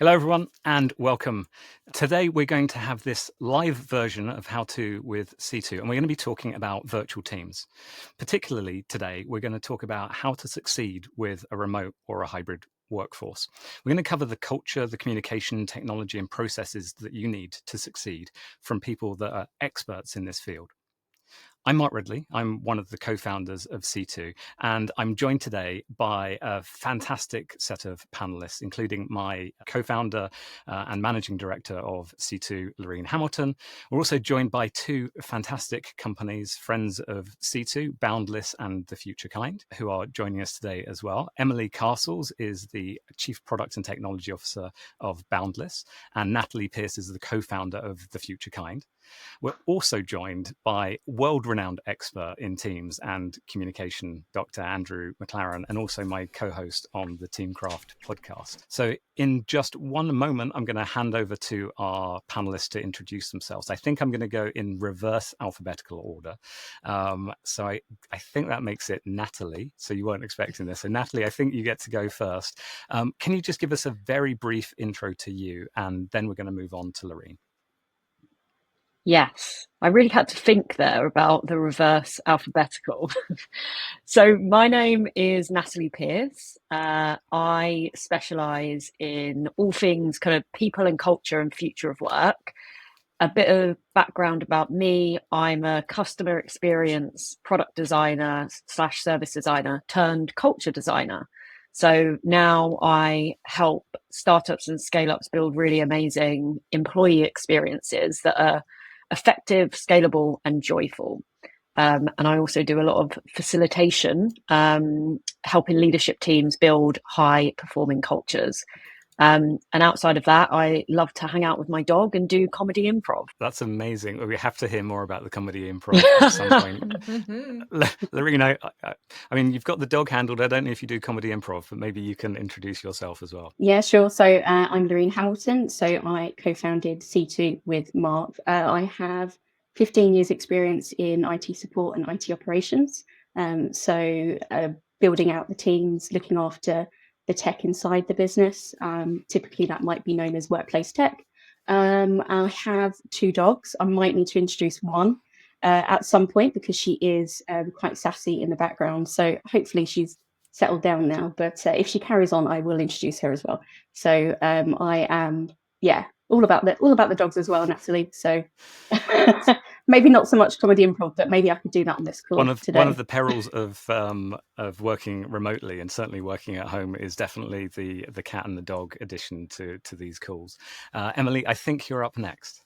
Hello, everyone, and welcome. Today, we're going to have this live version of How To with Seeto, and we're going to be talking about virtual teams. Particularly today, we're going to talk about how to succeed with a remote or a hybrid workforce. We're going to cover the culture, the communication, technology, and processes that you need to succeed from people that are experts in this field. I'm Mark Ridley. I'm one of the co-founders of Seeto, and I'm joined today by a fantastic set of panelists, including my co-founder and managing director of Seeto, Lorraine Hamilton. We're also joined by two fantastic companies, friends of Seeto, Boundless and The Future Kind, who are joining us today as well. Emily Castles is the Chief Product and Technology Officer of Boundless, and Natalie Pierce is the co-founder of The Future Kind. We're also joined by world-renowned expert in Teams and communication, Dr. Andrew McLaren, and also my co-host on the Teamcraft podcast. So in just one moment, I'm going to hand over to our panelists to introduce themselves. I think I'm going to go in reverse alphabetical order. So I think that makes it Natalie. So you weren't expecting this. So Natalie, I think you get to go first. Can you just give us a very brief intro to you, and then we're going to move on to Lorraine? Yes, I really had to think there about the reverse alphabetical. So my name is Natalie Pierce. I specialise in all things kind of people and culture and future of work. A bit of background about me. I'm a customer experience product designer / service designer turned culture designer. So now I help startups and scale ups build really amazing employee experiences that are effective, scalable, and joyful. And I also do a lot of facilitation, helping leadership teams build high performing cultures. And outside of that, I love to hang out with my dog and do comedy improv. That's amazing. We have to hear more about the comedy improv at some point. Lorraine, I mean, you've got the dog handled. I don't know if you do comedy improv, but maybe you can introduce yourself as well. Yeah, sure. So I'm Lorraine Hamilton. So I co-founded Seeto with Mark. I have 15 years experience in IT support and IT operations. So building out the teams, looking after the tech inside the business. Typically that might be known as workplace tech. I have two dogs. I might need to introduce one at some point because she is quite sassy in the background. So hopefully she's settled down now, but if she carries on, I will introduce her as well. So I am, all about the dogs as well, Natalie. So maybe not so much comedy improv, but maybe I could do that on this call today. One of the perils of working remotely and certainly working at home is definitely the cat and the dog addition to these calls. Emily, I think you're up next.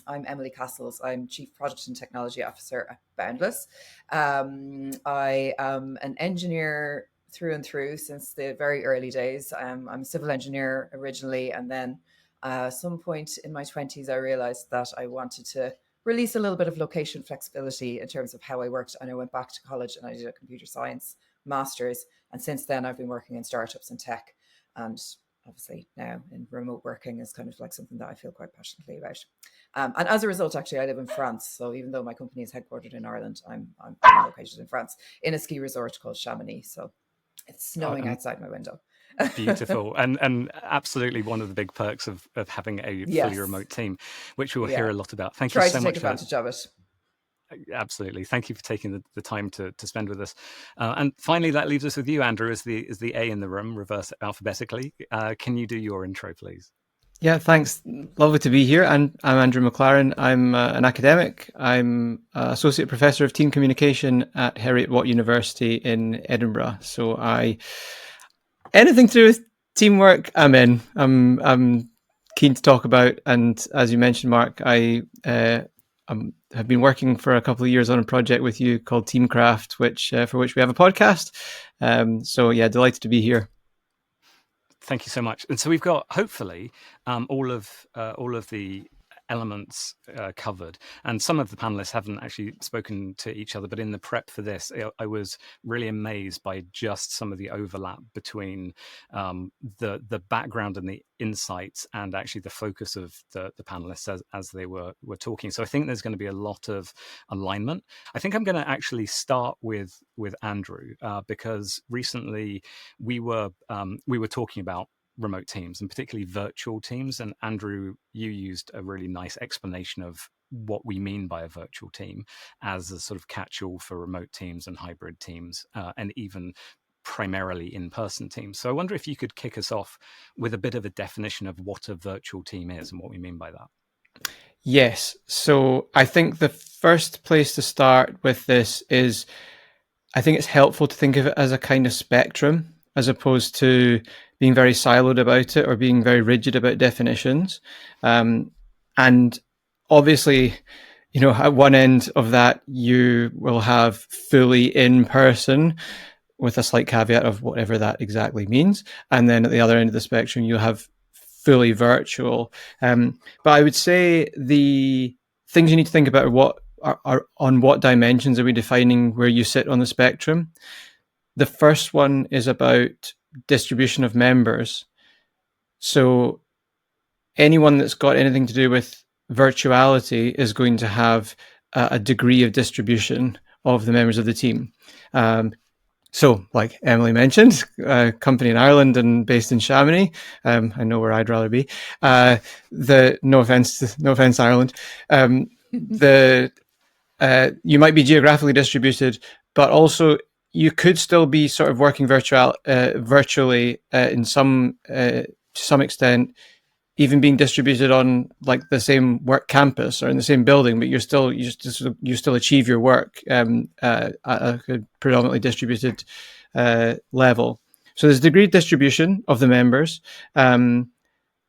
I'm Emily Castles. I'm Chief Product and Technology Officer at Boundless. I am an engineer through and through since the very early days. I'm a civil engineer originally, and then at some point in my 20s, I realized that I wanted to release a little bit of location flexibility in terms of how I worked. And I went back to college and I did a computer science master's. And since then, I've been working in startups and tech. And obviously now in remote working is kind of like something that I feel quite passionately about. And as a result, actually, I live in France. So even though my company is headquartered in Ireland, I'm located in France in a ski resort called Chamonix. So it's snowing outside my window. Beautiful. And absolutely one of the big perks of having a fully remote team, which we'll hear a lot about. Thank you so much. Try to take advantage of it. Absolutely. Thank you for taking the time to spend with us. And finally, that leaves us with you, Andrew, as the A in the room, reverse alphabetically. Can you do your intro, please? Yeah, thanks. Lovely to be here. And I'm Andrew McLaren. I'm an academic. I'm Associate Professor of Team Communication at Heriot-Watt University in Edinburgh. So anything to do with teamwork, I'm in. I'm keen to talk about. And as you mentioned, Mark, I have been working for a couple of years on a project with you called Teamcraft, for which we have a podcast. So yeah, delighted to be here. Thank you so much. And so we've got hopefully all of the elements covered, and some of the panelists haven't actually spoken to each other, but in the prep for this, I was really amazed by just some of the overlap between the background and the insights and actually the focus of the panelists as they were talking. So I think there's going to be a lot of alignment. I think I'm going to actually start with Andrew because recently we were talking about remote teams, and particularly virtual teams. And Andrew, you used a really nice explanation of what we mean by a virtual team as a sort of catch-all for remote teams and hybrid teams, and even primarily in-person teams. So I wonder if you could kick us off with a bit of a definition of what a virtual team is and what we mean by that. Yes. So I think the first place to start with this is, I think it's helpful to think of it as a kind of spectrum, as opposed to being very siloed about it or being very rigid about definitions. And obviously, you know, at one end of that, you will have fully in person, with a slight caveat of whatever that exactly means. And then at the other end of the spectrum, you'll have fully virtual. But I would say the things you need to think about are what are on what dimensions are we defining where you sit on the spectrum. The first one is about distribution of members. So anyone that's got anything to do with virtuality is going to have a degree of distribution of the members of the team. So, like Emily mentioned, a company in Ireland and based in Chamonix. I know where I'd rather be. No offense, Ireland. You might be geographically distributed, but also you could still be sort of working virtually in to some extent, even being distributed on like the same work campus or in the same building, but you still achieve your work at a predominantly distributed level. So there's degree of distribution of the members, and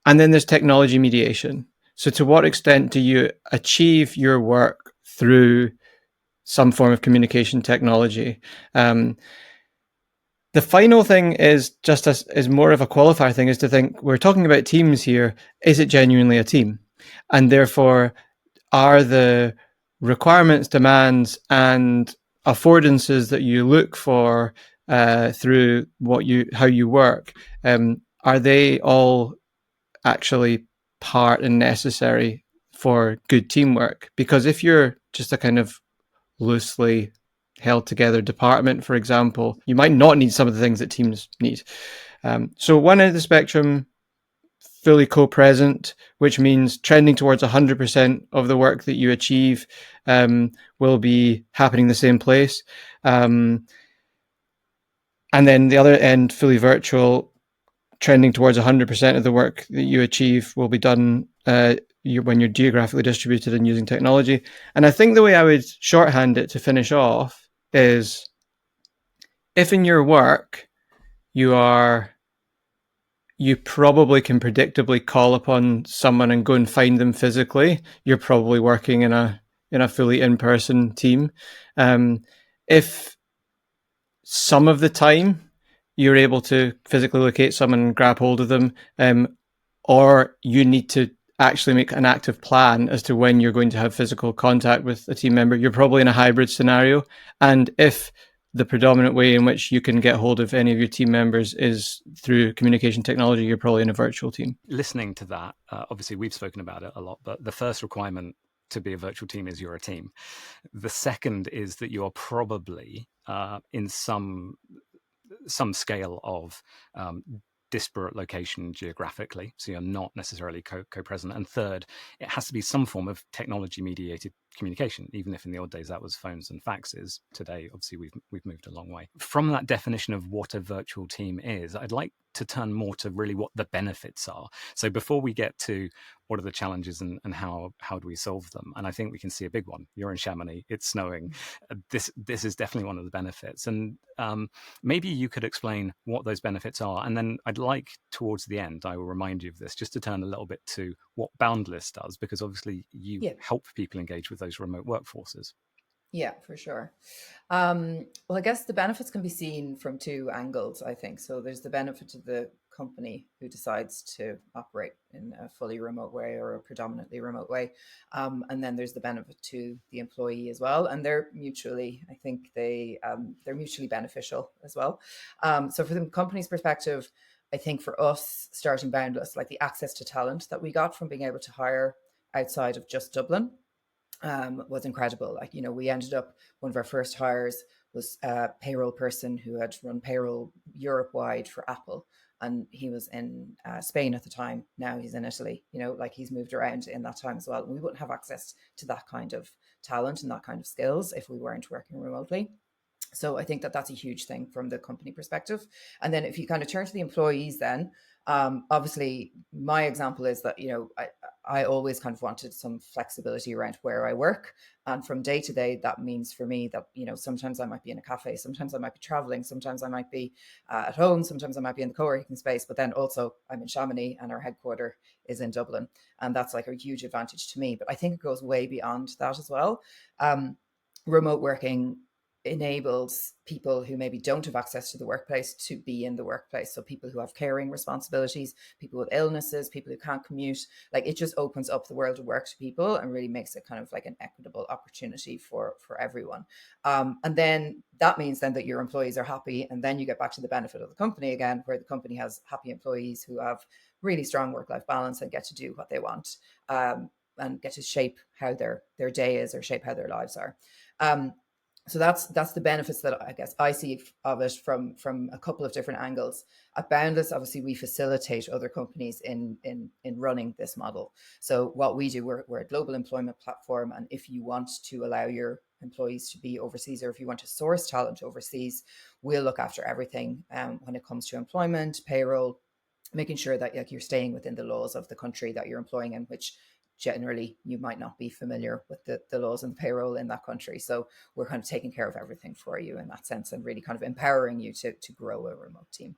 then there's technology mediation. So to what extent do you achieve your work through some form of communication technology? The final thing is is more of a qualifier thing, is to think, we're talking about teams here. Is it genuinely a team? And therefore, are the requirements, demands, and affordances that you look for through how you work, are they all actually part and necessary for good teamwork? Because if you're just a kind of loosely held together department, for example, you might not need some of the things that teams need. So one end of the spectrum, fully co-present, which means trending towards 100% of the work that you achieve will be happening in the same place. And then the other end, fully virtual, trending towards 100% of the work that you achieve will be done when you're geographically distributed and using technology. And I think the way I would shorthand it to finish off is, if in your work you probably can predictably call upon someone and go and find them physically, you're probably working in a fully in-person team. If some of the time you're able to physically locate someone and grab hold of them, or you need to actually make an active plan as to when you're going to have physical contact with a team member, you're probably in a hybrid scenario. And if the predominant way in which you can get hold of any of your team members is through communication technology, you're probably in a virtual team. Listening to that, obviously we've spoken about it a lot, but the first requirement to be a virtual team is you're a team. The second is that you are probably in some scale of disparate location geographically, so you're not necessarily co-present. And third, it has to be some form of technology mediated communication, even if in the old days that was phones and faxes. Today, obviously, we've moved a long way. From that definition of what a virtual team is, I'd like to turn more to really what the benefits are. So before we get to what are the challenges and how do we solve them, and I think we can see a big one. You're in Chamonix, it's snowing. This is definitely one of the benefits, and maybe you could explain what those benefits are, and then I'd like towards the end, I will remind you of this, just to turn a little bit to what Boundless does, because obviously you help people engage with those remote workforces. Yeah, for sure. Well, I guess the benefits can be seen from two angles, I think. So there's the benefit to the company who decides to operate in a fully remote way or a predominantly remote way. And then there's the benefit to the employee as well. And they're mutually, I think they're mutually beneficial as well. So from the company's perspective, I think for us starting Boundless, like the access to talent that we got from being able to hire outside of just Dublin was incredible. Like, we ended up, one of our first hires was a payroll person who had run payroll Europe-wide for Apple. And he was in Spain at the time. Now he's in Italy, like he's moved around in that time as well. We wouldn't have access to that kind of talent and that kind of skills if we weren't working remotely. So I think that that's a huge thing from the company perspective. And then if you kind of turn to the employees, then obviously my example is that, I always kind of wanted some flexibility around where I work. And from day to day, that means for me that, sometimes I might be in a cafe, sometimes I might be traveling, sometimes I might be at home, sometimes I might be in the co-working space, but then also I'm in Chamonix and our headquarter is in Dublin. And that's like a huge advantage to me. But I think it goes way beyond that as well. Remote working enables people who maybe don't have access to the workplace to be in the workplace. So people who have caring responsibilities, people with illnesses, people who can't commute, like it just opens up the world of work to people and really makes it kind of like an equitable opportunity for everyone. And then that means then that your employees are happy, and then you get back to the benefit of the company again, where the company has happy employees who have really strong work-life balance and get to do what they want, and get to shape how their day is, or shape how their lives are. So that's the benefits that I guess I see of it from a couple of different angles. At Boundless, obviously, we facilitate other companies in running this model. So what we do, we're a global employment platform, and if you want to allow your employees to be overseas, or if you want to source talent overseas, we'll look after everything when it comes to employment, payroll, making sure that you're staying within the laws of the country that you're employing in, which generally you might not be familiar with the laws and payroll in that country. So we're kind of taking care of everything for you in that sense, and really kind of empowering you to grow a remote team.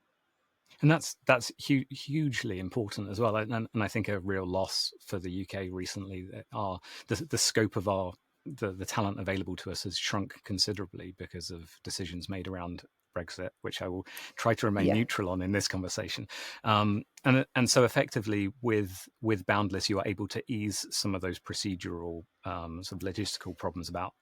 And that's hugely important as well. And I think a real loss for the UK recently are the scope of the talent available to us has shrunk considerably because of decisions made around Brexit, which I will try to remain neutral on in this conversation. And so effectively with Boundless, you are able to ease some of those procedural sort of logistical problems about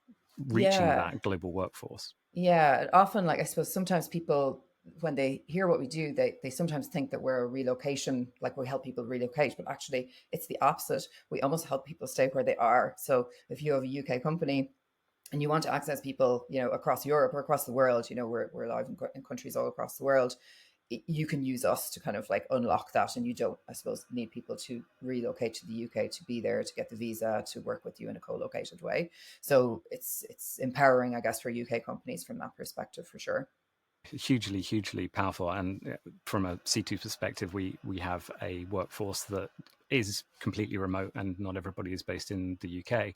reaching that global workforce. Yeah, often, like, I suppose sometimes people, when they hear what we do, they sometimes think that we're a relocation, like we help people relocate, but actually it's the opposite. We almost help people stay where they are. So if you have a UK company and you want to access people, across Europe or across the world, we're live in countries all across the world, you can use us to kind of like unlock that. And you don't, I suppose, need people to relocate to the UK to be there, to get the visa, to work with you in a co-located way. So it's empowering, I guess, for UK companies from that perspective, for sure. Hugely powerful. And from a Seeto perspective, we have a workforce that is completely remote, and not everybody is based in the UK.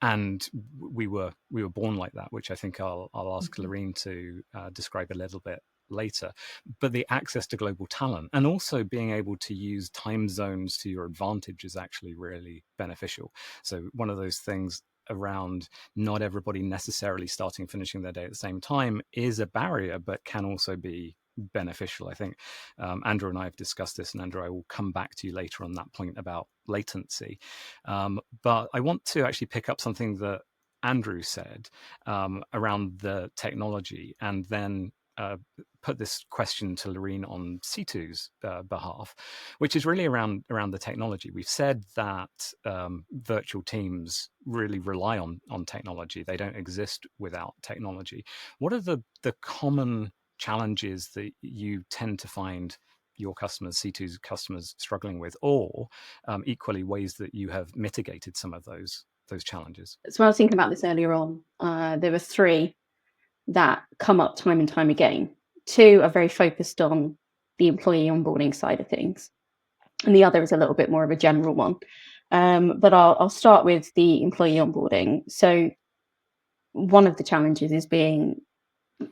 And we were born like that, which I think I'll ask Lorene to describe a little bit later. But the access to global talent, and also being able to use time zones to your advantage, is actually really beneficial. So one of those things around not everybody necessarily starting and finishing their day at the same time is a barrier, but can also be beneficial. I think Andrew and I have discussed this, and Andrew, I will come back to you later on that point about latency. But I want to actually pick up something that Andrew said around the technology, and then put this question to Lorene on Seeto's behalf, which is really around the technology. We've said that virtual teams really rely on technology. They don't exist without technology. What are the common challenges that you tend to find your customers, Seeto's customers, struggling with, or equally ways that you have mitigated some of those challenges? So when I was thinking about this earlier on, there were three that come up time and time again. Two are very focused on the employee onboarding side of things, and the other is a little bit more of a general one. But I'll start with the employee onboarding. So one of the challenges is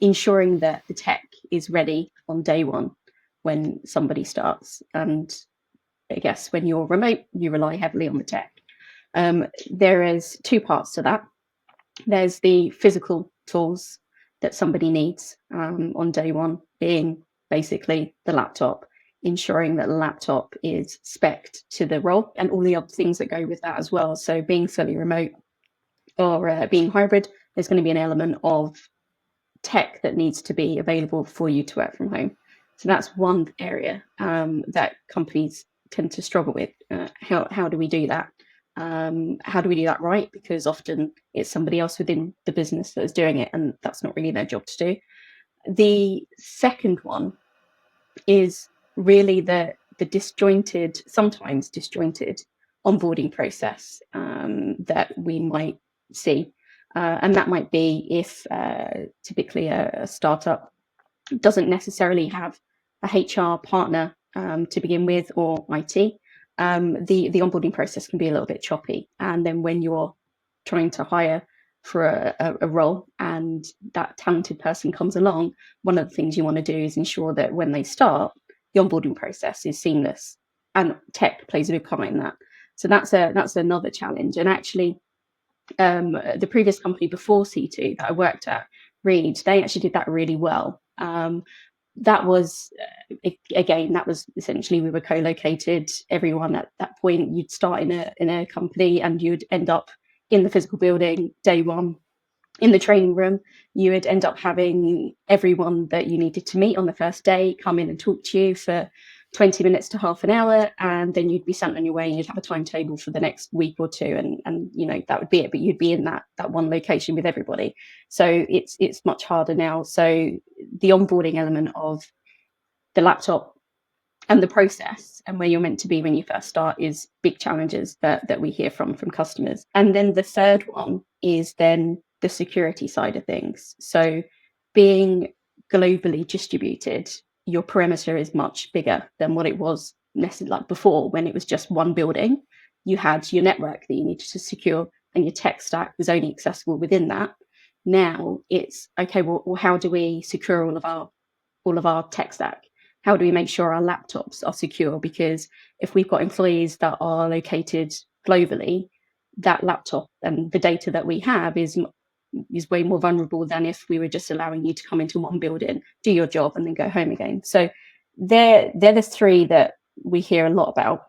ensuring that the tech is ready on day one when somebody starts. And I guess when you're remote, you rely heavily on the tech. There is two parts to that. There's the physical tools that somebody needs on day one, being basically the laptop, ensuring that the laptop is spec'd to the role, and all the other things that go with that as well. So being fully remote or being hybrid, there's going to be an element of tech that needs to be available for you to work from home. So that's one area that companies tend to struggle with. How do we do that? How do we do that right? Because often it's somebody else within the business that is doing it, and that's not really their job to do. The second one is really the disjointed, sometimes disjointed onboarding process that we might see. And that might be if typically a startup doesn't necessarily have a HR partner to begin with, or IT. The onboarding process can be a little bit choppy. And then when you're trying to hire for a role and that talented person comes along, one of the things you want to do is ensure that when they start, the onboarding process is seamless, and tech plays a big part in that. So that's another challenge. And actually, the previous company before Seeto that I worked at, Reed, they actually did that really well. That was again, that was essentially, we were co-located. Everyone at that point, you'd start in a company and you'd end up in the physical building day one. In the training room, you would end up having everyone that you needed to meet on the first day come in and talk to you for 20 minutes to half an hour, and then you'd be sent on your way and you'd have a timetable for the next week or two, and you know, that would be it. But you'd be in that one location with everybody. So it's much harder now. So the onboarding element of the laptop and the process and where you're meant to be when you first start is big challenges that we hear from customers. And then the third one is then the security side of things. So being globally distributed, your perimeter is much bigger than what it was necessarily like before, when it was just one building. You had your network that you needed to secure and your tech stack was only accessible within that. Now it's okay, well how do we secure all of our tech stack? How do we make sure our laptops are secure? Because if we've got employees that are located globally, that laptop and the data that we have is way more vulnerable than if we were just allowing you to come into one building, do your job, and then go home again. So they're the three that we hear a lot about.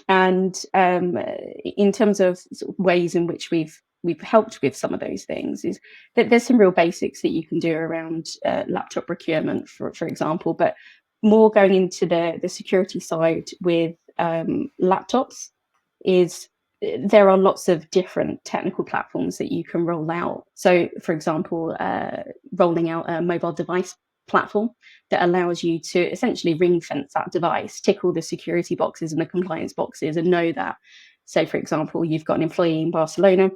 And in terms of, sort of ways in which we've helped with some of those things, is that there's some real basics that you can do around laptop procurement, for example, but more going into the security side with laptops is there are lots of different technical platforms that you can roll out. So, for example, rolling out a mobile device platform that allows you to essentially ring fence that device, tick all the security boxes and the compliance boxes, and know that, say, for example, you've got an employee in Barcelona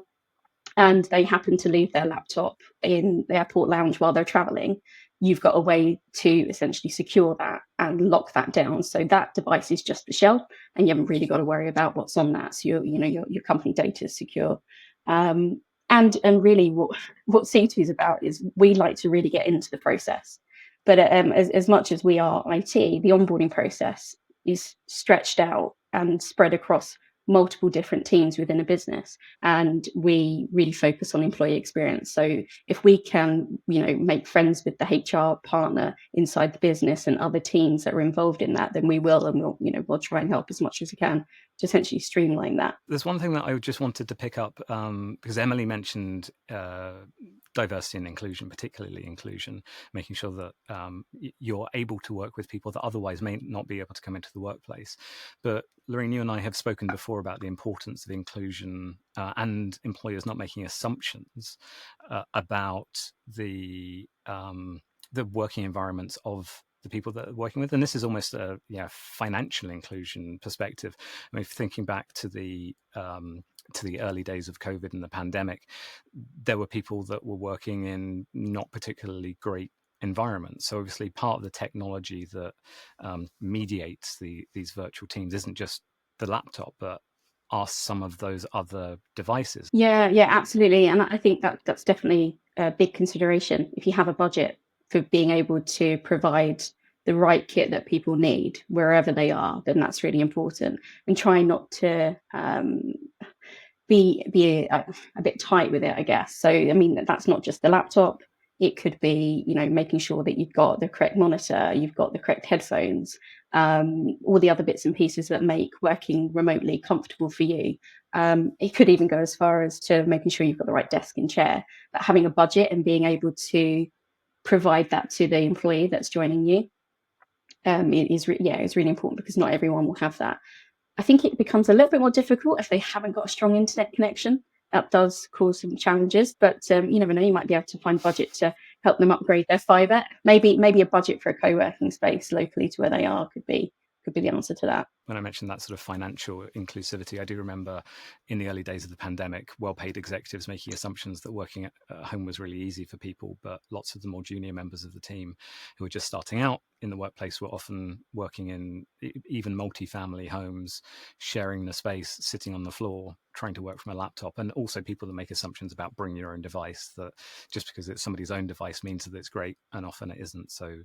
and they happen to leave their laptop in the airport lounge while they're traveling. You've got a way to essentially secure that and lock that down. So that device is just the shell and you haven't really got to worry about what's on that. So your company data is secure. And really what Seeto is about is we like to really get into the process. But as much as we are IT, the onboarding process is stretched out and spread across multiple different teams within a business, and we really focus on employee experience. So if we can, make friends with the HR partner inside the business and other teams that are involved in that, then we will, and we'll try and help as much as we can to essentially streamline that. There's one thing that I just wanted to pick up, because Emily mentioned diversity and inclusion, particularly inclusion, making sure that you're able to work with people that otherwise may not be able to come into the workplace. But Lorraine, you and I have spoken before about the importance of inclusion and employers not making assumptions about the working environments of the people that are working with. And this is almost a financial inclusion perspective. I mean, thinking back to the early days of COVID and the pandemic, there were people that were working in not particularly great environments. So obviously part of the technology that mediates these virtual teams isn't just the laptop, but are some of those other devices. Yeah, absolutely. And I think that's definitely a big consideration. If you have a budget for being able to provide the right kit that people need wherever they are, then that's really important. And try not to be a bit tight with it, I guess. So, I mean, that's not just the laptop. It could be, making sure that you've got the correct monitor, you've got the correct headphones, all the other bits and pieces that make working remotely comfortable for you. It could even go as far as to making sure you've got the right desk and chair. But having a budget and being able to provide that to the employee that's joining you is really important, because not everyone will have that. I think it becomes a little bit more difficult if they haven't got a strong internet connection. That does cause some challenges, but you never know, you might be able to find budget to help them upgrade their fibre. Maybe a budget for a co-working space locally to where they are could be the answer to that. When I mentioned that sort of financial inclusivity, I do remember in the early days of the pandemic, well-paid executives making assumptions that working at home was really easy for people, but lots of the more junior members of the team who were just starting out in the workplace were often working in even multi-family homes, sharing the space, sitting on the floor, trying to work from a laptop. And also people that make assumptions about bring your own device, that just because it's somebody's own device means that it's great, and often it isn't. So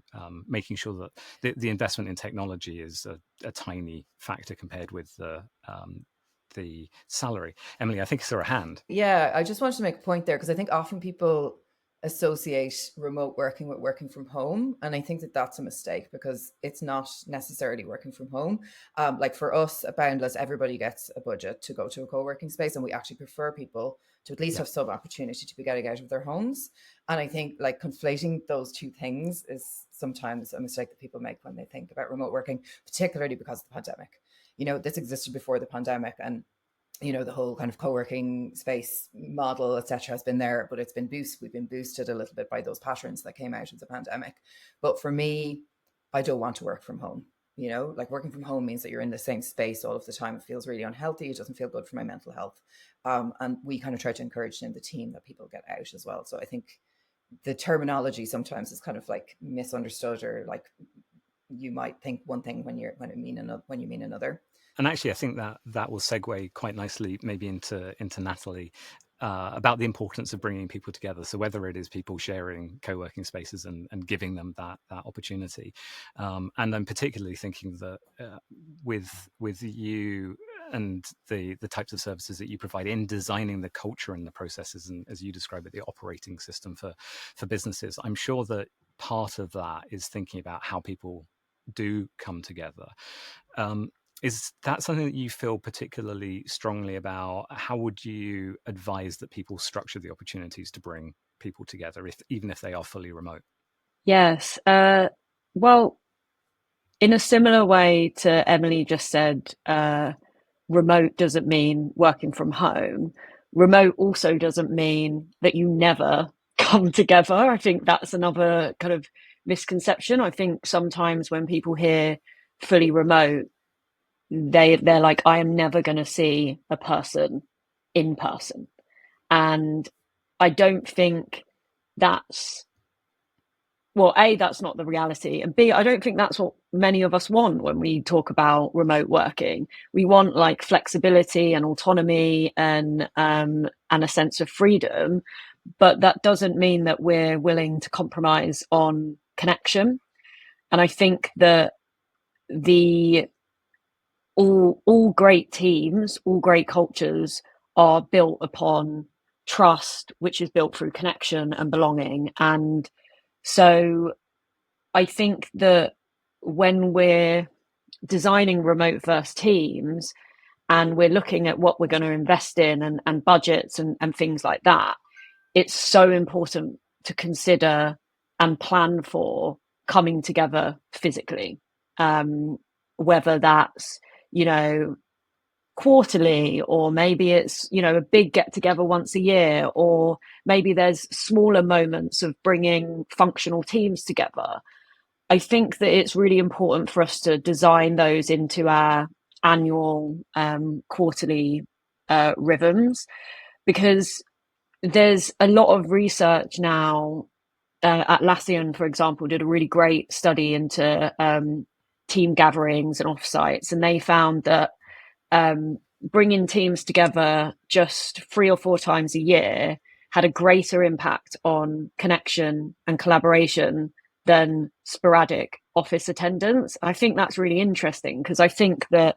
making sure that the investment in technology is a tiny factor compared with the salary. Emily, I think you saw a hand. Yeah, I just wanted to make a point there, because I think often people associate remote working with working from home, and I think that that's a mistake, because it's not necessarily working from home. Like for us at Boundless, everybody gets a budget to go to a co-working space, and we actually prefer people to at least have some opportunity to be getting out of their homes. And I think like conflating those two things is sometimes a mistake that people make when they think about remote working, particularly because of the pandemic. This existed before the pandemic, and the whole kind of co-working space model, etc., has been there, but we've been boosted a little bit by those patterns that came out of the pandemic. But for me, I don't want to work from home. Like working from home means that you're in the same space all of the time. It feels really unhealthy. It doesn't feel good for my mental health. And we kind of try to encourage in the team that people get out as well. So I think the terminology sometimes is kind of like misunderstood, or like you might think one thing when you mean another. And actually, I think that will segue quite nicely maybe into Natalie about the importance of bringing people together. So whether it is people sharing co-working spaces and giving them that opportunity, and I'm particularly thinking that with you and the types of services that you provide in designing the culture and the processes, and as you describe it, the operating system for businesses, I'm sure that part of that is thinking about how people do come together. Is that something that you feel particularly strongly about? How would you advise that people structure the opportunities to bring people together, even if they are fully remote? Yes. Well, in a similar way to Emily just said, remote doesn't mean working from home. Remote also doesn't mean that you never come together. I think that's another kind of misconception. I think sometimes when people hear fully remote, they're like, I am never going to see a person in person. And I don't think that's, well, A, that's not the reality. And B, I don't think that's what many of us want when we talk about remote working. We want like flexibility and autonomy and a sense of freedom. But that doesn't mean that we're willing to compromise on connection. And I think that all great teams, all great cultures are built upon trust, which is built through connection and belonging. And so I think that when we're designing remote first teams and we're looking at what we're going to invest in and budgets and things like that, it's so important to consider and plan for coming together physically, whether that's quarterly, or maybe it's a big get together once a year, or maybe there's smaller moments of bringing functional teams together. I think that it's really important for us to design those into our annual quarterly rhythms, because there's a lot of research now. Atlassian, for example, did a really great study into team gatherings and offsites, and they found that bringing teams together just 3 or 4 times a year had a greater impact on connection and collaboration than sporadic office attendance. I think that's really interesting, because I think that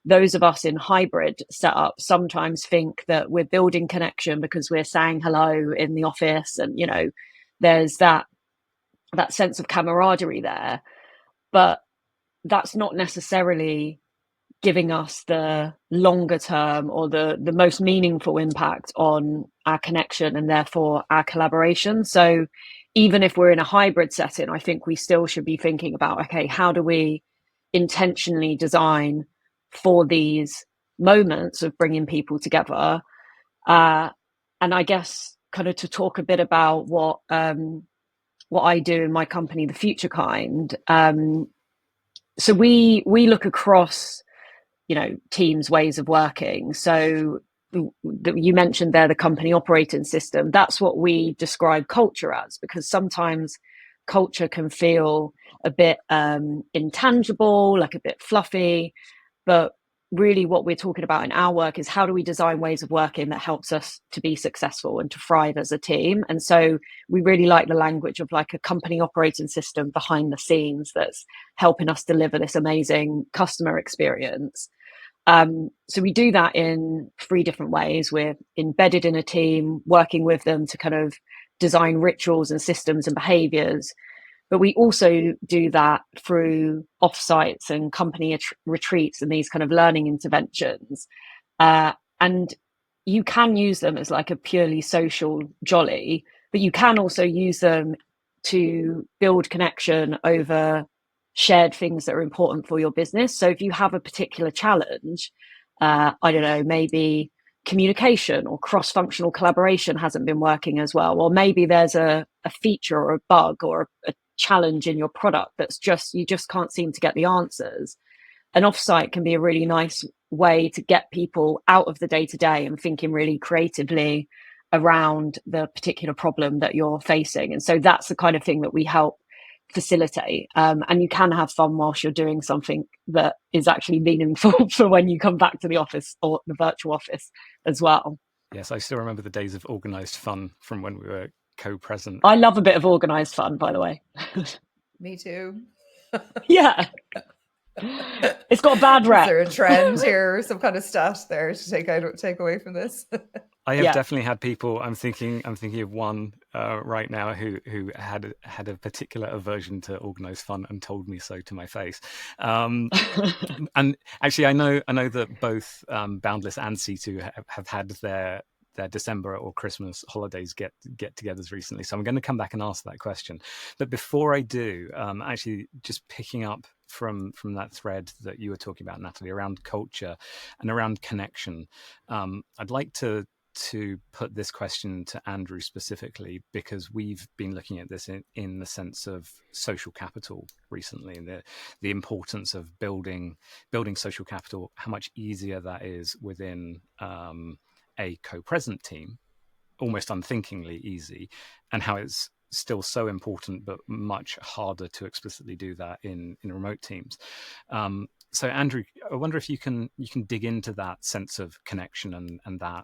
those of us in hybrid setup sometimes think that we're building connection because we're saying hello in the office, and there's that sense of camaraderie there, but that's not necessarily giving us the longer term or the most meaningful impact on our connection and therefore our collaboration. So even if we're in a hybrid setting, I think we still should be thinking about, okay, how do we intentionally design for these moments of bringing people together. And I guess kind of to talk a bit about what I do in my company, The Future Kind. So we look across, teams' ways of working. So you mentioned there the company operating system. That's what we describe culture as, because sometimes culture can feel a bit intangible, like a bit fluffy, but really what we're talking about in our work is how do we design ways of working that helps us to be successful and to thrive as a team. And so we really like the language of like a company operating system behind the scenes that's helping us deliver this amazing customer experience. So we do that in 3 different ways. We're embedded in a team, working with them to kind of design rituals and systems and behaviors. But we also do that through offsites and company retreats and these kind of learning interventions. And you can use them as like a purely social jolly, but you can also use them to build connection over shared things that are important for your business. So if you have a particular challenge, I don't know, maybe communication or cross-functional collaboration hasn't been working as well, or maybe there's a feature or a bug or a challenge in your product that's you just can't seem to get the answers. An offsite can be a really nice way to get people out of the day-to-day and thinking really creatively around the particular problem that you're facing. And so that's the kind of thing that we help facilitate. And you can have fun whilst you're doing something that is actually meaningful for when you come back to the office or the virtual office as well. Yes, I still remember the days of organised fun from when we were co-present. I love a bit of organised fun, by the way. Me too. Yeah. It's got a bad rep. Is there a trend here, some kind of stat there to take away from this? I have definitely had people. I'm thinking of one right now who had a particular aversion to organised fun and told me so to my face. And actually, I know that both Boundless and Seeto have had their December or Christmas holidays get-togethers recently. So I'm going to come back and ask that question. But before I do, actually just picking up from that thread that you were talking about, Natalie, around culture and around connection, I'd like to put this question to Andrew specifically, because we've been looking at this in the sense of social capital recently, and the importance of building social capital, how much easier that is within a co-present team, almost unthinkingly easy, and how it's still so important but much harder to explicitly do that in remote teams. So Andrew, I wonder if you can dig into that sense of connection and that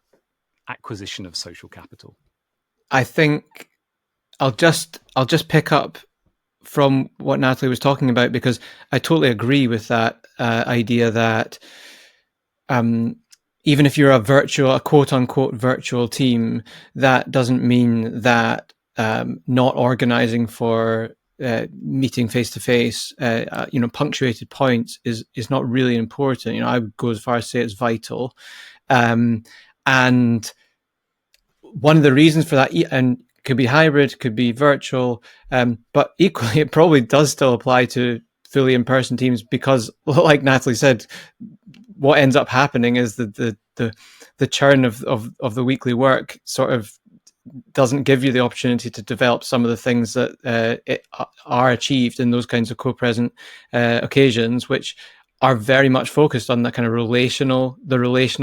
acquisition of social capital. I think I'll just pick up from what Natalie was talking about, because I totally agree with that idea that even if you're a quote unquote virtual team, that doesn't mean that not organizing for meeting face to face, punctuated points is not really important. I would go as far as say it's vital. And one of the reasons for that, and could be hybrid, could be virtual, but equally it probably does still apply to fully in-person teams, because like Natalie said, what ends up happening is that the churn of the weekly work sort of doesn't give you the opportunity to develop some of the things that are achieved in those kinds of co-present occasions, which are very much focused on that kind of relational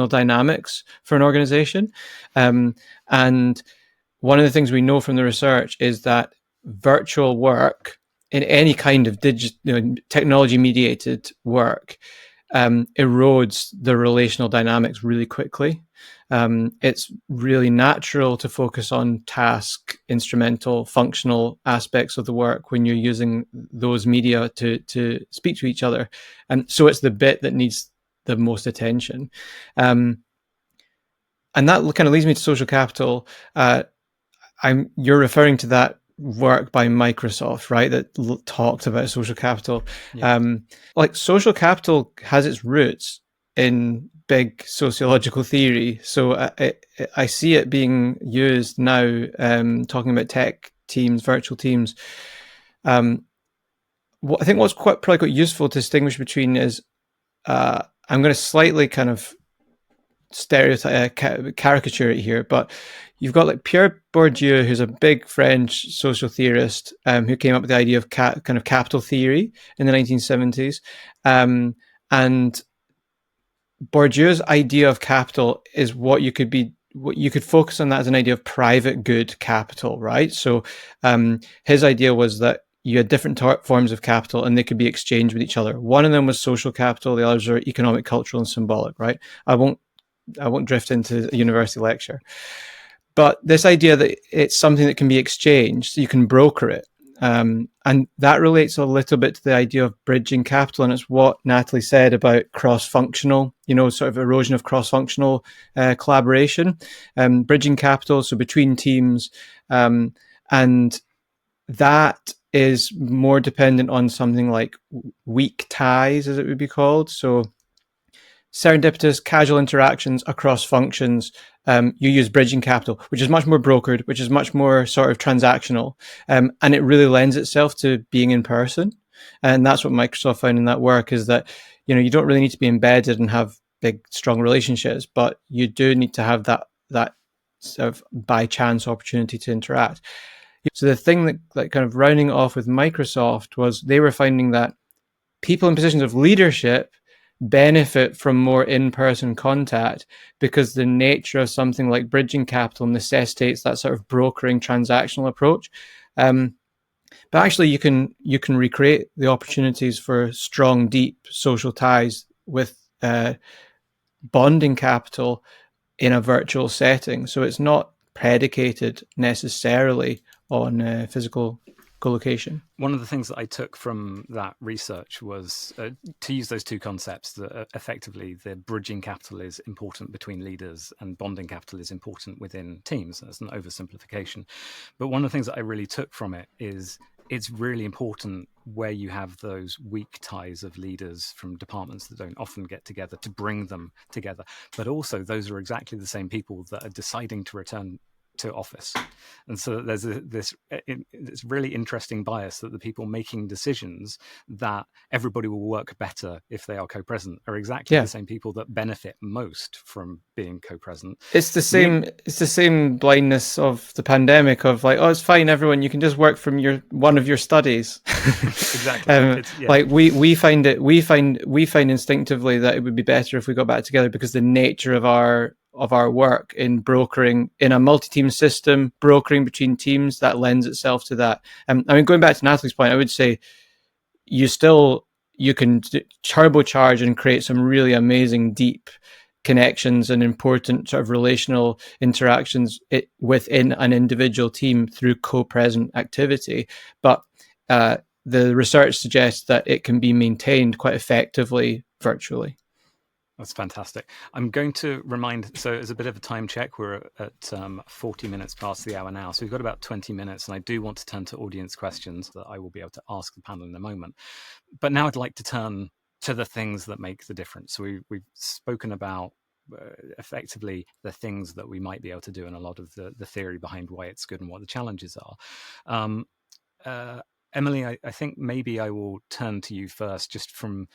dynamics for an organization. And one of the things we know from the research is that virtual work in any kind of technology mediated work erodes the relational dynamics really quickly. It's really natural to focus on task, instrumental, functional aspects of the work when you're using those media to speak to each other. And so it's the bit that needs the most attention. And that kind of leads me to social capital. You're referring to that work by Microsoft, right? That talked about social capital. Yeah. Like social capital has its roots in big sociological theory. So I see it being used now, talking about tech teams, virtual teams. I think what's probably quite useful to distinguish between is I'm going to slightly kind of stereotype caricature it here, but you've got like Pierre Bourdieu, who's a big French social theorist, who came up with the idea of kind of capital theory in the 1970s, and Bourdieu's idea of capital is what you could focus on that as an idea of private good capital, right? So his idea was that you had different forms of capital and they could be exchanged with each other. One of them was social capital, the others are economic, cultural, and symbolic, right? I won't drift into a university lecture. But this idea that it's something that can be exchanged, so you can broker it. And that relates a little bit to the idea of bridging capital. And it's what Natalie said about cross-functional, sort of erosion of cross-functional collaboration, bridging capital, so between teams. And that is more dependent on something like weak ties, as it would be called. So serendipitous casual interactions across functions, you use bridging capital, which is much more brokered, which is much more sort of transactional, and it really lends itself to being in person. And that's what Microsoft found in that work, is that you don't really need to be embedded and have big strong relationships, but you do need to have that sort of by chance opportunity to interact. So the thing that kind of rounding it off with Microsoft was they were finding that people in positions of leadership benefit from more in-person contact because the nature of something like bridging capital necessitates that sort of brokering transactional approach. But actually you can recreate the opportunities for strong, deep social ties with bonding capital in a virtual setting. So it's not predicated necessarily on physical co-location. One of the things that I took from that research was to use those two concepts, that effectively the bridging capital is important between leaders and bonding capital is important within teams. That's an oversimplification. But one of the things that I really took from it is it's really important where you have those weak ties of leaders from departments that don't often get together to bring them together. But also those are exactly the same people that are deciding to return to office. And so there's this really interesting bias that the people making decisions that everybody will work better if they are co-present are exactly the same people that benefit most from being co-present. It's the same blindness of the pandemic of like, oh, it's fine, everyone, you can just work from one of your studies. Exactly. Like we find instinctively that it would be better if we got back together because the nature of our work in brokering in a multi-team system, brokering between teams, that lends itself to that. I mean, going back to Natalie's point, I would say you can turbocharge and create some really amazing deep connections and important sort of relational interactions within an individual team through co-present activity. But the research suggests that it can be maintained quite effectively virtually. That's fantastic. I'm going to remind, so as a bit of a time check, we're at 40 minutes past the hour now. So we've got about 20 minutes, and I do want to turn to audience questions that I will be able to ask the panel in a moment. But now I'd like to turn to the things that make the difference. So we've spoken about effectively the things that we might be able to do and a lot of the theory behind why it's good and what the challenges are. Emily, I think maybe I will turn to you first, just from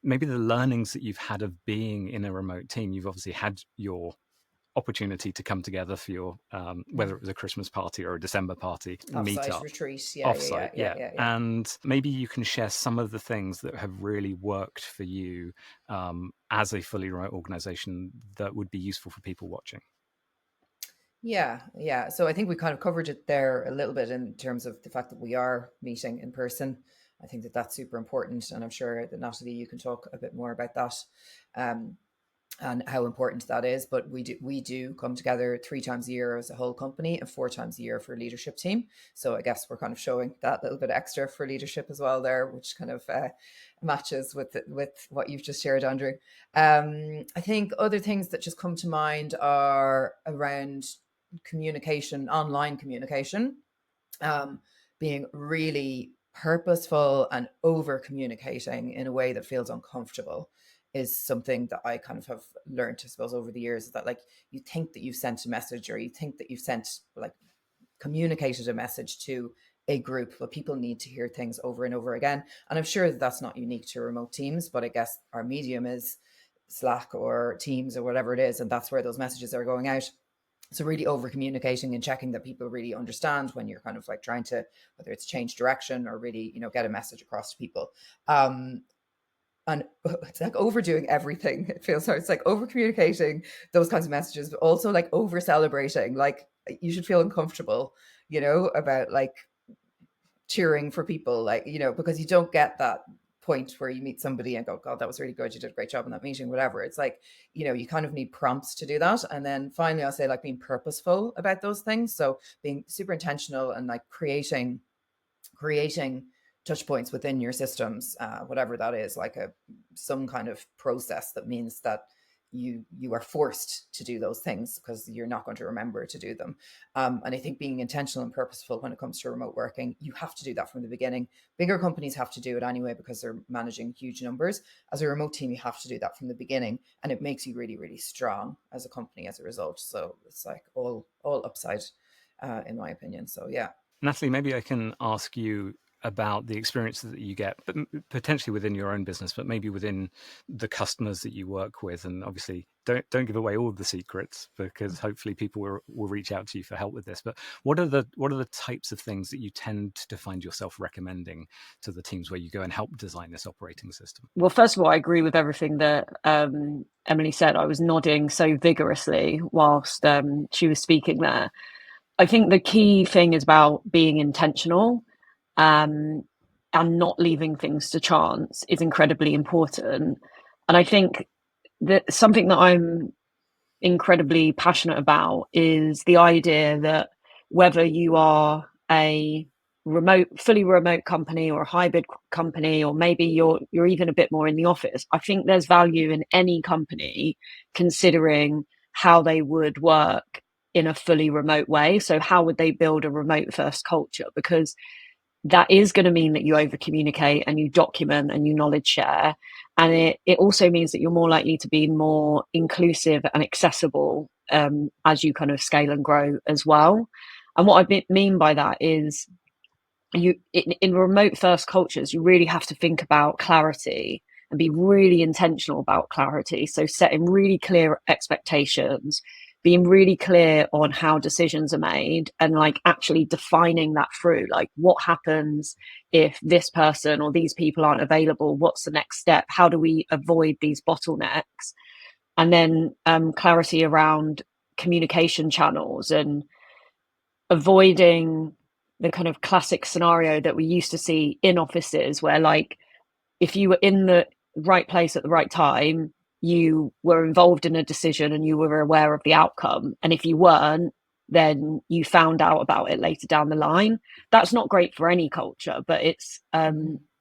maybe the learnings that you've had of being in a remote team. You've obviously had your opportunity to come together for your, whether it was a Christmas party or a December party, offsite retreat, offsite, yeah. And maybe you can share some of the things that have really worked for you as a fully remote organization that would be useful for people watching. Yeah. So I think we kind of covered it there a little bit in terms of the fact that we are meeting in person. I think that that's super important. And I'm sure that Natalie, you can talk a bit more about that and how important that is. But we do come together 3 times a year as a whole company and 4 times a year for a leadership team. So I guess we're kind of showing that little bit extra for leadership as well there, which kind of matches with what you've just shared, Andrew. I think other things that just come to mind are around communication, online communication, being really purposeful and over communicating in a way that feels uncomfortable is something that I kind of have learned, I suppose, over the years, that like you think that you've sent a message or you think that you've communicated a message to a group, but people need to hear things over and over again. And I'm sure that that's not unique to remote teams, but I guess our medium is Slack or Teams or whatever it is, and that's where those messages are going out. So really over communicating and checking that people really understand when you're kind of like trying to, whether it's change direction or really, get a message across to people. And it's like overdoing everything. It feels so. It's like over communicating those kinds of messages, but also like over celebrating. Like you should feel uncomfortable, about like cheering for people, like, because you don't get that point where you meet somebody and go, God, that was really good, you did a great job in that meeting, whatever. It's like, you kind of need prompts to do that. And then finally, I'll say like being purposeful about those things. So being super intentional and like creating touch points within your systems, whatever that is, like some kind of process that means that you are forced to do those things because you're not going to remember to do them. And I think being intentional and purposeful when it comes to remote working, you have to do that from the beginning. Bigger companies have to do it anyway because they're managing huge numbers. As a remote team, you have to do that from the beginning, and it makes you really, really strong as a company as a result. So it's like all upside, in my opinion. So yeah. Natalie, maybe I can ask you about the experience that you get, but potentially within your own business, but maybe within the customers that you work with. And obviously, don't give away all the secrets, because hopefully people will reach out to you for help with this. But what are the types of things that you tend to find yourself recommending to the teams where you go and help design this operating system? Well, first of all, I agree with everything that Emily said. I was nodding so vigorously whilst she was speaking there. I think the key thing is about being intentional. And not leaving things to chance is incredibly important. And I think that something that I'm incredibly passionate about is the idea that whether you are a fully remote company or a hybrid company, or maybe you're even a bit more in the office, I think there's value in any company considering how they would work in a fully remote way. So how would they build a remote first culture? Because that is going to mean that you over communicate and you document and you knowledge share. And it also means that you're more likely to be more inclusive and accessible as you kind of scale and grow as well. And what I mean by that is in remote first cultures, you really have to think about clarity and be really intentional about clarity. So setting really clear expectations, being really clear on how decisions are made, and like actually defining that through, like what happens if this person or these people aren't available, what's the next step, how do we avoid these bottlenecks? And then clarity around communication channels and avoiding the kind of classic scenario that we used to see in offices where, like, if you were in the right place at the right time, you were involved in a decision and you were aware of the outcome. And if you weren't, then you found out about it later down the line. That's not great for any culture, but it's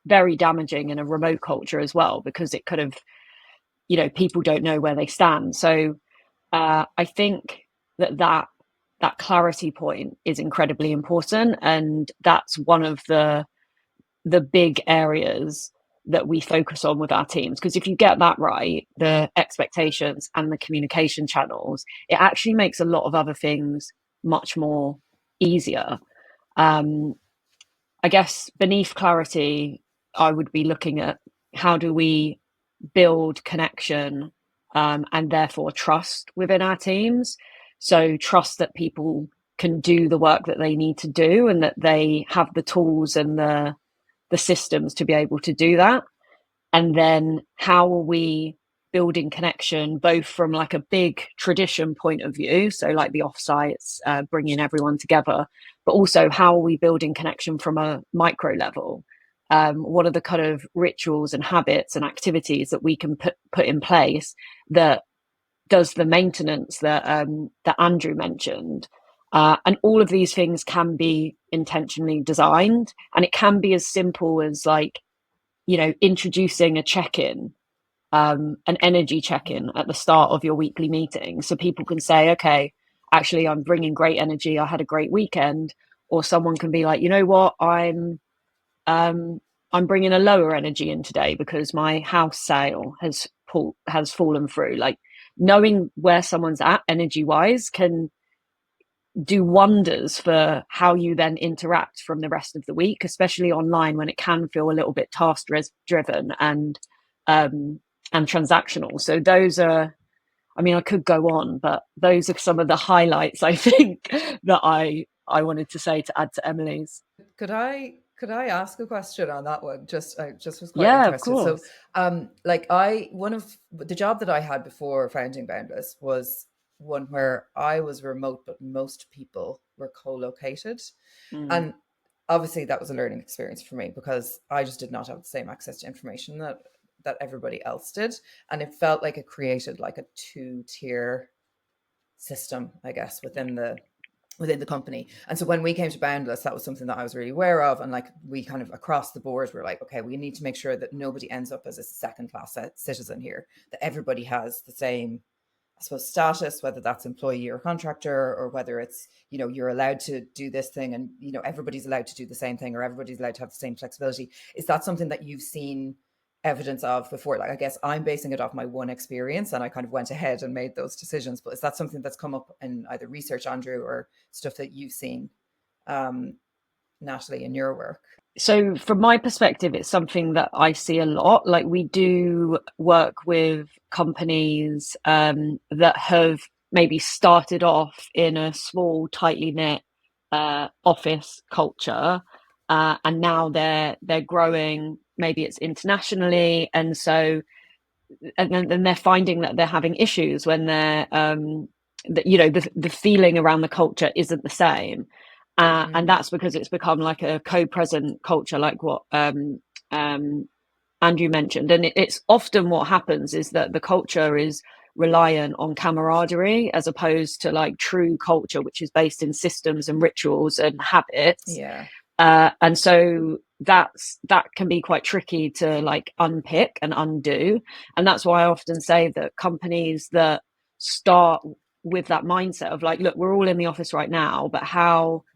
very damaging in a remote culture as well, because it kind of, people don't know where they stand. So I think that clarity point is incredibly important. And that's one of the big areas that we focus on with our teams, because if you get that right, the expectations and the communication channels, it actually makes a lot of other things much more easier. I guess beneath clarity, I would be looking at how do we build connection and therefore trust within our teams. So trust that people can do the work that they need to do and that they have the tools and the systems to be able to do that. And then how are we building connection, both from like a big tradition point of view, so like the offsites, bringing everyone together, but also how are we building connection from a micro level? What are the kind of rituals and habits and activities that we can put in place that does the maintenance that Andrew mentioned? And all of these things can be intentionally designed, and it can be as simple as like, introducing a check-in, an energy check-in at the start of your weekly meeting, so people can say, okay, actually I'm bringing great energy, I had a great weekend. Or someone can be like, you know what, I'm bringing a lower energy in today because my house sale has fallen through. Like, knowing where someone's at energy wise can do wonders for how you then interact from the rest of the week, especially online when it can feel a little bit task driven and transactional. So those are, I mean, I could go on, but those are some of the highlights I think that I wanted to say to add to Emily's. Could I ask a question on that one? I just was quite Yeah, of interested. So, course. one of the job that I had before founding Boundless was one where I was remote, but most people were co-located. And obviously that was a learning experience for me because I just did not have the same access to information that everybody else did. And it felt like it created like a two-tier system, I guess, within the company. And so when we came to Boundless, that was something that I was really aware of. And like we kind of across the board were like, okay, we need to make sure that nobody ends up as a second class citizen here, that everybody has the same, I suppose, status, whether that's employee or contractor, or whether it's, you're allowed to do this thing and, everybody's allowed to do the same thing, or everybody's allowed to have the same flexibility. Is that something that you've seen evidence of before? Like, I guess I'm basing it off my one experience and I kind of went ahead and made those decisions, but is that something that's come up in either research, Andrew, or stuff that you've seen, Natalie, in your work? So from my perspective, it's something that I see a lot. Like, we do work with companies that have maybe started off in a small, tightly knit office culture, and now they're growing. Maybe it's internationally, and so and then they're finding that they're having issues when they're the feeling around the culture isn't the same. And that's because it's become like a co-present culture, like what Andrew mentioned. And it's often what happens is that the culture is reliant on camaraderie as opposed to like true culture, which is based in systems and rituals and habits. Yeah. And so that can be quite tricky to like unpick and undo. And that's why I often say that companies that start with that mindset of like, look, we're all in the office right now, but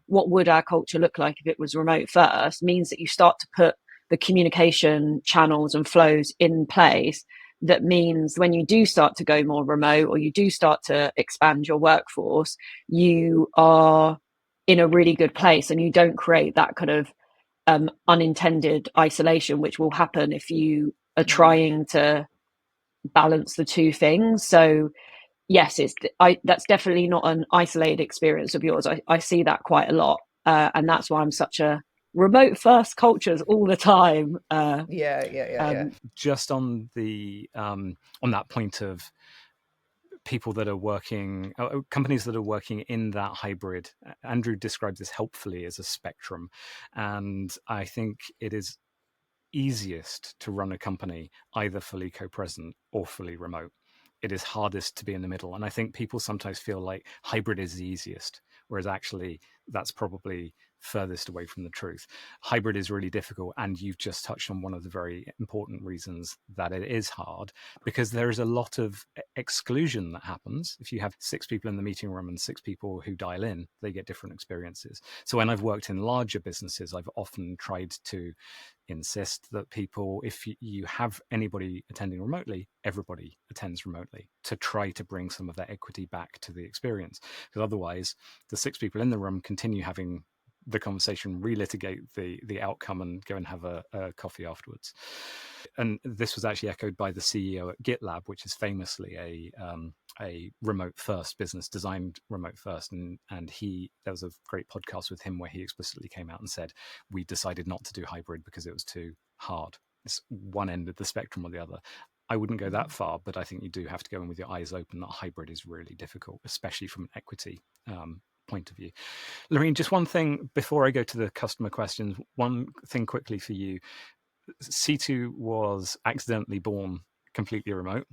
what would our culture look like if it was remote first, means that you start to put the communication channels and flows in place. That means when you do start to go more remote, or you do start to expand your workforce, you are in a really good place and you don't create that kind of unintended isolation, which will happen if you are trying to balance the two things. So yes, that's definitely not an isolated experience of yours. I see that quite a lot, and that's why I'm such a remote first cultures all the time. Just on that point of people that are working, companies that are working in that hybrid, Andrew describes this helpfully as a spectrum, and I think it is easiest to run a company either fully co-present or fully remote. It is hardest to be in the middle, and I think people sometimes feel like hybrid is the easiest, whereas actually that's probably furthest away from the truth. Hybrid is really difficult, and you've just touched on one of the very important reasons that it is hard, because there is a lot of exclusion that happens. If you have 6 people in the meeting room and 6 people who dial in, they get different experiences. So when I've worked in larger businesses, I've often tried to insist that people, if you have anybody attending remotely, everybody attends remotely, to try to bring some of that equity back to the experience, because otherwise the 6 people in the room continue having the conversation, relitigate the outcome, and go and have a coffee afterwards. And this was actually echoed by the CEO at GitLab, which is famously a remote first business, designed remote first, and there was a great podcast with him where he explicitly came out and said, we decided not to do hybrid because it was too hard. It's one end of the spectrum or the other. I wouldn't go that far, but I think you do have to go in with your eyes open that hybrid is really difficult, especially from an equity point of view. Lorraine, just one thing before I go to the customer questions, one thing quickly for you. Seeto was accidentally born completely remote,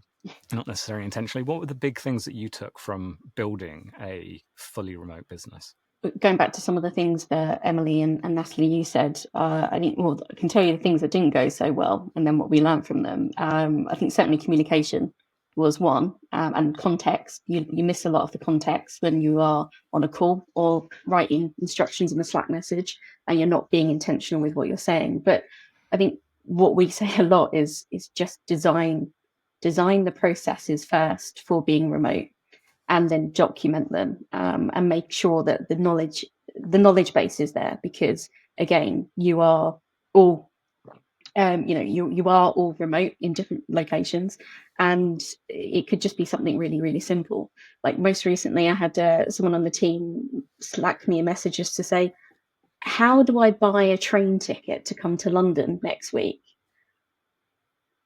not necessarily intentionally. What were the big things that you took from building a fully remote business? Going back to some of the things that Emily and Natalie, you said, I think, well, I can tell you the things that didn't go so well and then what we learned from them. I think certainly communication was one, and context. You miss a lot of the context when you are on a call or writing instructions in a Slack message and you're not being intentional with what you're saying. But I think what we say a lot is just design the processes first for being remote, and then document them, and make sure that the knowledge base is there, because again, you are all you are all remote in different locations, and it could just be something really, really simple. Like most recently, I had someone on the team Slack me a message just to say, how do I buy a train ticket to come to London next week?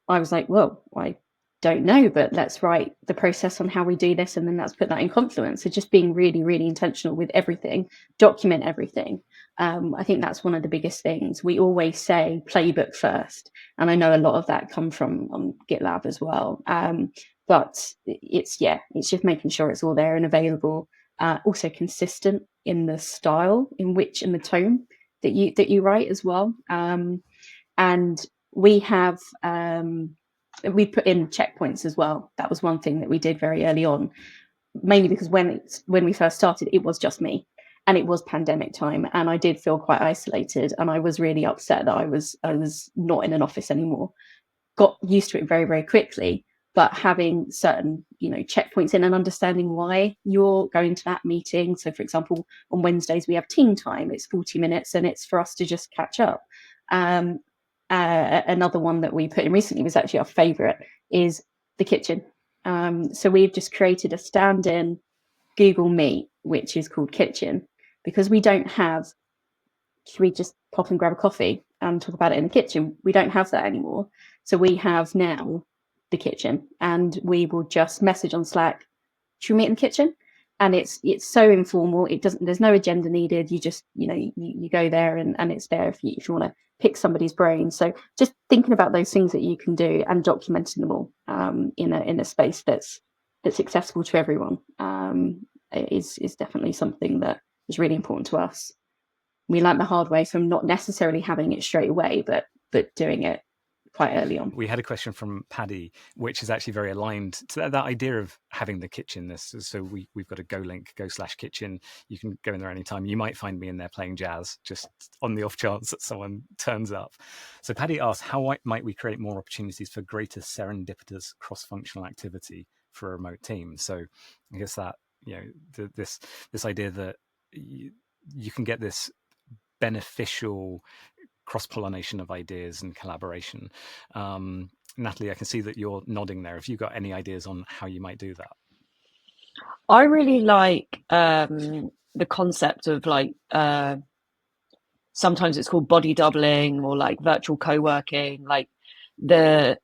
I was like, well, I don't know, but let's write the process on how we do this, and then let's put that in Confluence. So just being really, really intentional with everything, document everything. I think that's one of the biggest things. We always say Playbook first, and I know a lot of that come from GitLab as well. But it's just making sure it's all there and available. Also consistent in the style in which, and the tone that you write as well. And we have we put in checkpoints as well. That was one thing that we did very early on, mainly because when we first started, it was just me, and it was pandemic time, and I did feel quite isolated, and I was really upset that I was not in an office anymore. Got used to it very, very quickly, but having certain checkpoints in and understanding why you're going to that meeting. So for example, on Wednesdays we have team time. It's 40 minutes and it's for us to just catch up. Another one that we put in recently was actually our favorite, is the kitchen. So we've just created a stand-in Google Meet, which is called Kitchen, because we don't have, should we just pop and grab a coffee and talk about it in the kitchen? We don't have that anymore. So we have now the kitchen, and we will just message on Slack, should we meet in the kitchen? And it's so informal. There's no agenda needed. You just, you go there and it's there if you want to pick somebody's brain. So just thinking about those things that you can do and documenting them all in a space that's accessible to everyone is definitely something that is really important to us. We learned the hard way from not necessarily having it straight away, but doing it quite early on. We had a question from Paddy, which is actually very aligned to that idea of having the kitchen. So we've got a go/kitchen. You can go in there anytime. You might find me in there playing jazz, just on the off chance that someone turns up. So Paddy asks, how might we create more opportunities for greater serendipitous cross-functional activity for a remote team? So I guess that, this idea that you can get this beneficial cross-pollination of ideas and collaboration. Natalie, I can see that you're nodding there. Have you got any ideas on how you might do that? I really like the concept of sometimes it's called body doubling or like virtual co-working, like that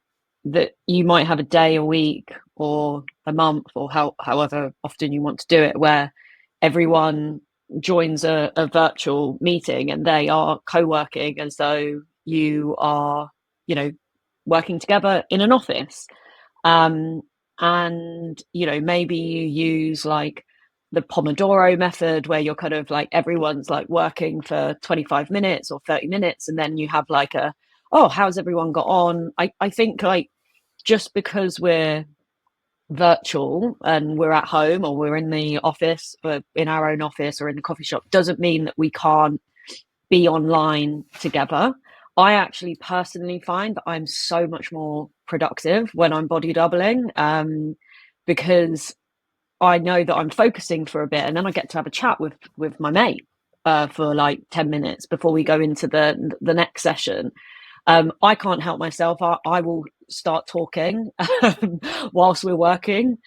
you might have a day a week or a month or however often you want to do it, where everyone joins a virtual meeting and they are co-working as though you are, working together in an office. And, maybe you use like the Pomodoro method, where you're kind of like everyone's like working for 25 minutes or 30 minutes. And then you have like how's everyone got on? I think like just because we're virtual and we're at home or we're in the office or in our own office or in the coffee shop doesn't mean that we can't be online together. I actually personally find that I'm so much more productive when I'm body doubling, because I know that I'm focusing for a bit and then I get to have a chat with my mate for like 10 minutes before we go into the next session. I can't help myself. I will start talking whilst we're working,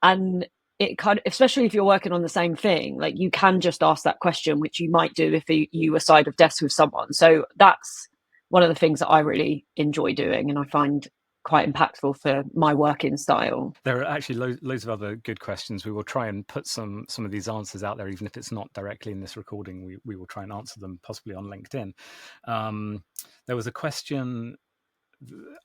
and it kind of, especially if you're working on the same thing, like you can just ask that question, which you might do if you were side of desk with someone. So that's one of the things that I really enjoy doing, and I find quite impactful for my working style. There are actually loads of other good questions. We will try and put some of these answers out there, even if it's not directly in this recording. We will try and answer them possibly on LinkedIn. There was a question.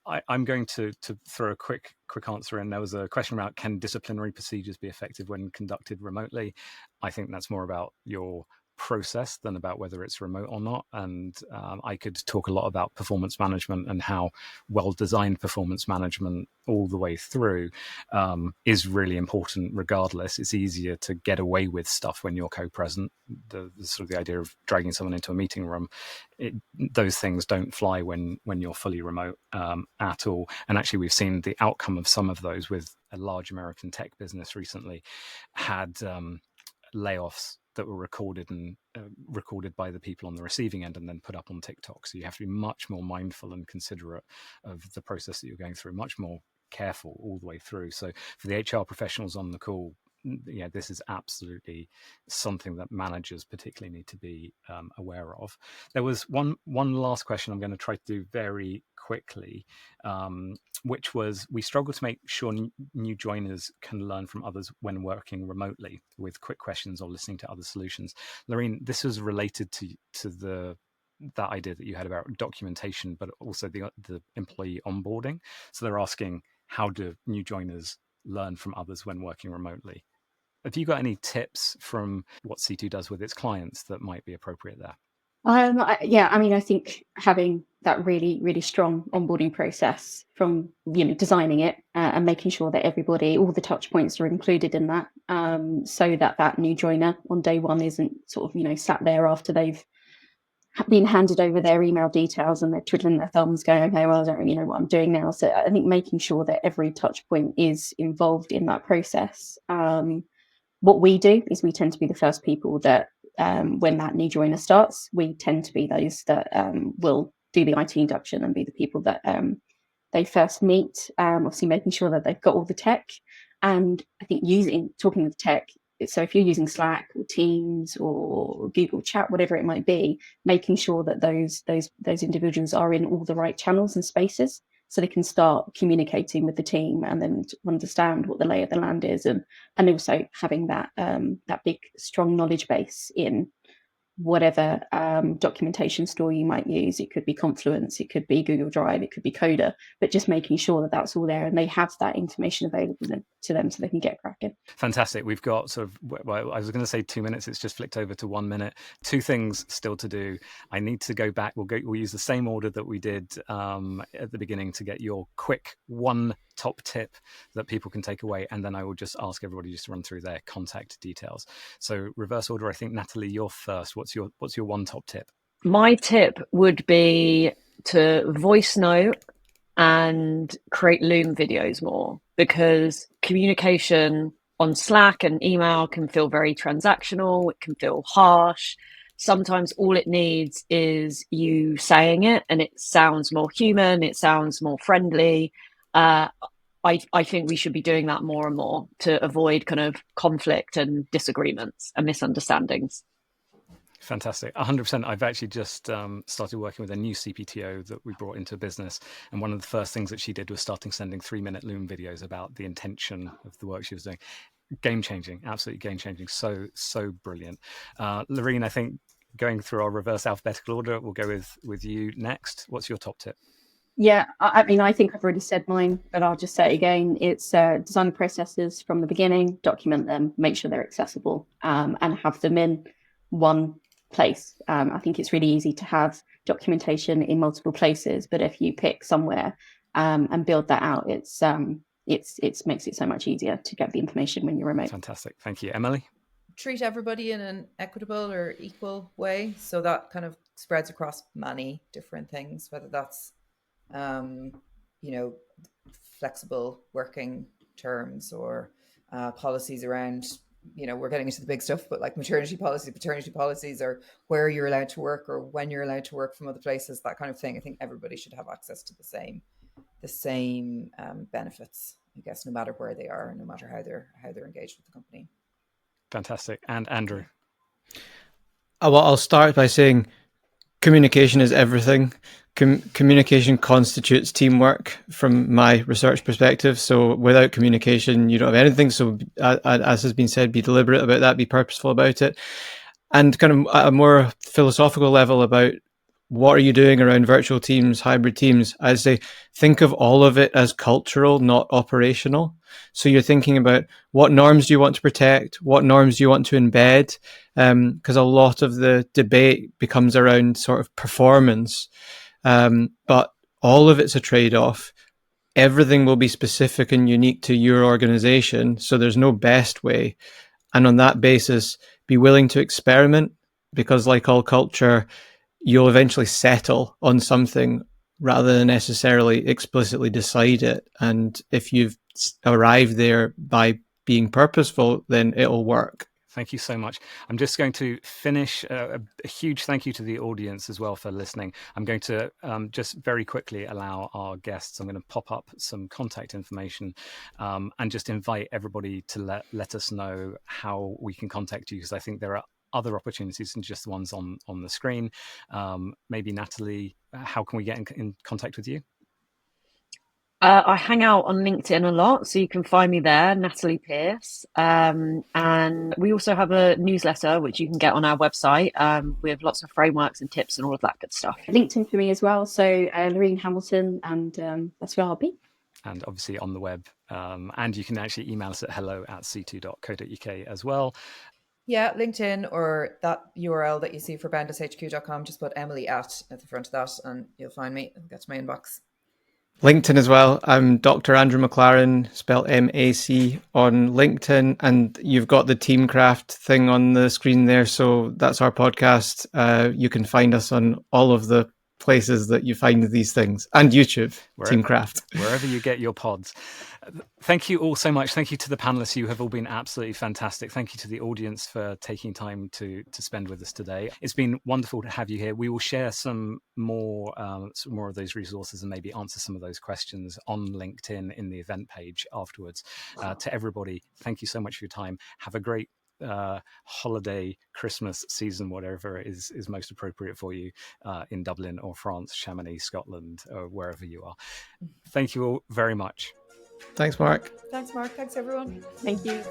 I'm going to throw a quick answer in. There was a question about, can disciplinary procedures be effective when conducted remotely? I think that's more about your process than about whether it's remote or not. And I could talk a lot about performance management and how well-designed performance management all the way through is really important regardless. It's easier to get away with stuff when you're co-present. The sort of the idea of dragging someone into a meeting room, those things don't fly when you're fully remote at all. And actually we've seen the outcome of some of those with a large American tech business recently had layoffs that were recorded and recorded by the people on the receiving end and then put up on TikTok. So you have to be much more mindful and considerate of the process that you're going through, much more careful all the way through. So for the HR professionals on the call, yeah, this is absolutely something that managers particularly need to be aware of. There was one last question I'm going to try to do very quickly, which was, we struggle to make sure new joiners can learn from others when working remotely with quick questions or listening to other solutions. Lorraine, this was related to that idea that you had about documentation, but also the employee onboarding. So they're asking, how do new joiners learn from others when working remotely? Have you got any tips from what Seeto does with its clients that might be appropriate there? I think having that really, really strong onboarding process from, designing it and making sure that everybody, all the touch points are included in that, so that new joiner on day one isn't sort of, sat there after they've been handed over their email details and they're twiddling their thumbs going, okay, well, I don't really know what I'm doing now. So I think making sure that every touch point is involved in that process. What we do is we tend to be the first people that, when that new joiner starts, we tend to be those that will do the IT induction and be the people that they first meet, obviously making sure that they've got all the tech. And I think talking with tech, so if you're using Slack or Teams or Google Chat, whatever it might be, making sure that those individuals are in all the right channels and spaces, so they can start communicating with the team and then to understand what the lay of the land is, and also having that big strong knowledge base in whatever documentation store you might use. It could be Confluence, it could be Google Drive, it could be Coda, but just making sure that that's all there and they have that information available to them so they can get cracking. Fantastic. We've got well, I was going to say 2 minutes. It's just flicked over to 1 minute. 2 things still to do. I need to go back. We'll use the same order that we did at the beginning to get your quick one top tip that people can take away, and then I will just ask everybody just to run through their contact details. So reverse order. I think, Natalie, you're first. What's your one top tip? My tip would be to voice note and create Loom videos more, because communication on Slack and email can feel very transactional. It can feel harsh. Sometimes all it needs is you saying it and it sounds more human, it sounds more friendly. I think we should be doing that more and more to avoid kind of conflict and disagreements and misunderstandings. Fantastic. 100%. I've actually just started working with a new CPTO that we brought into business. And one of the first things that she did was starting sending 3-minute Loom videos about the intention of the work she was doing. Game changing, absolutely game changing. So brilliant. Lorraine, I think going through our reverse alphabetical order, we'll go with you next. What's your top tip? Yeah, I mean, I think I've already said mine, but I'll just say it again. It's design the processes from the beginning, document them, make sure they're accessible, and have them in one place. I think it's really easy to have documentation in multiple places, but if you pick somewhere and build that out, it makes it so much easier to get the information when you're remote. Fantastic. Thank you. Emily? Treat everybody in an equitable or equal way. So that kind of spreads across many different things, whether that's flexible working terms or policies around, we're getting into the big stuff, but like maternity policies, paternity policies, or where you're allowed to work or when you're allowed to work from other places, that kind of thing. I think everybody should have access to the same benefits, I guess, no matter where they are and no matter how they're engaged with the company. Fantastic. And Andrew? Well, I'll start by saying communication is everything. Communication constitutes teamwork from my research perspective. So without communication, you don't have anything. So as has been said, be deliberate about that, be purposeful about it. And kind of at a more philosophical level about what are you doing around virtual teams, hybrid teams, I'd say think of all of it as cultural, not operational. So you're thinking about what norms do you want to protect? What norms do you want to embed? Because a lot of the debate becomes around sort of performance. But all of it's a trade-off. Everything will be specific and unique to your organization. So there's no best way. And on that basis, be willing to experiment, because like all culture, you'll eventually settle on something rather than necessarily explicitly decide it. And if you've arrived there by being purposeful, then it'll work. Thank you so much. I'm just going to finish a huge thank you to the audience as well for listening. I'm going to just very quickly allow our guests, I'm going to pop up some contact information and just invite everybody to let us know how we can contact you, because I think there are other opportunities than just the ones on the screen. Maybe Natalie, how can we get in contact with you? I hang out on LinkedIn a lot, so you can find me there, Natalie Pierce. And we also have a newsletter, which you can get on our website with lots of frameworks and tips and all of that good stuff. LinkedIn for me as well. So Lorraine Hamilton, and that's where I'll be. And obviously on the web. And you can actually email us at hello@seeto.co.uk as well. Yeah, LinkedIn or that URL that you see for boundlesshq.com, just put Emily at the front of that and you'll find me. Get to my inbox. LinkedIn as well. I'm Dr. Andrew McLaren, spelled MAC on LinkedIn, and you've got the Teamcraft thing on the screen there. So that's our podcast. You can find us on all of the places that you find these things, and YouTube, Teamcraft. Wherever you get your pods. Thank you all so much. Thank you to the panelists. You have all been absolutely fantastic. Thank you to the audience for taking time to spend with us today. It's been wonderful to have you here. We will share some more of those resources and maybe answer some of those questions on LinkedIn in the event page afterwards. To everybody, thank you so much for your time. Have a great holiday, Christmas season, whatever is most appropriate for you in Dublin or France, Chamonix, Scotland, or wherever you are. Thank you all very much. Thanks, Mark. Thanks, Mark. Thanks, everyone. Thank you.